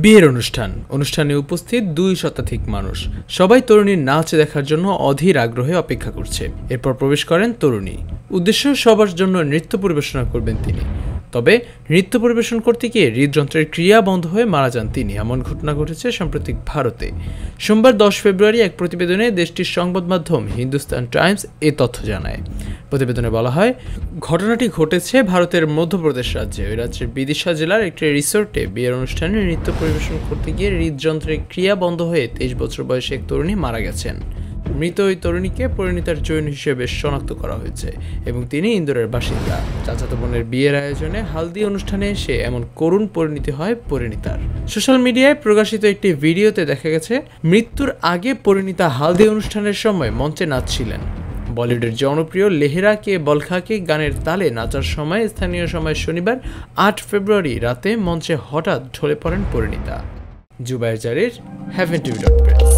বিয়ের অনুষ্ঠানে উপস্থিত 2 শতাধিক মানুষ। সবাই তরুণীর নাচ দেখার জন্য অধীর আগ্রহে অপেক্ষা করছে। এরপর প্রবেশ করেন তরুণী। উদ্দেশ্য সবার জন্য নৃত্য পরিবেশনা করবেন তিনি। তবে নৃত্য পরিবেশন করতে গিয়ে হৃদযন্ত্রের ক্রিয়া বন্ধ হয়ে মারা যান তিনি। এমন ঘটনা ঘটেছে সাম্প্রতিক ভারতে। সোমবার 10 ফেব্রুয়ারি এক প্রতিবেদনে দেশটির সংবাদ মাধ্যম হিন্দুস্তান টাইমস এ তথ্য জানায়। প্রতিবেদনে বলা হয়, ঘটনাটি ঘটেছে ভারতের মধ্যপ্রদেশ রাজ্যে। ওই রাজ্যের বিদিশা জেলার একটি রিসোর্টে বিয়ের অনুষ্ঠানে নৃত্য পরিবেশন করতে গিয়ে হৃদযন্ত্রের ক্রিয়া বন্ধ হয়ে 23 বছর বয়সী এক তরুণী মারা গেছেন। মৃত ওই তরুণীকে পরিণীতার জৈন হিসেবে শনাক্ত করা হয়েছে এবং তিনি ইন্দোরের বাসিন্দা। চাচাতো বোনের বিয়ের আয়োজনে হালদি অনুষ্ঠানে এসে এমন করুণ পরিণতি হয় পরিণীতার। সোশ্যাল মিডিয়ায় প্রকাশিত একটি ভিডিওতে দেখা গেছে, মৃত্যুর আগে পরিণীতা হালদি অনুষ্ঠানের সময় মঞ্চে নাচছিলেন। বলিউডের জনপ্রিয় লেহেরা কে বলখাকে গানের তালে নাচার সময় স্থানীয় সময় শনিবার 8 ফেব্রুয়ারি রাতে মঞ্চে হঠাৎ ঢলে পড়েন পরিণীতা। জুবায়ের জারির, হেভেন টিভি ডট প্রেস।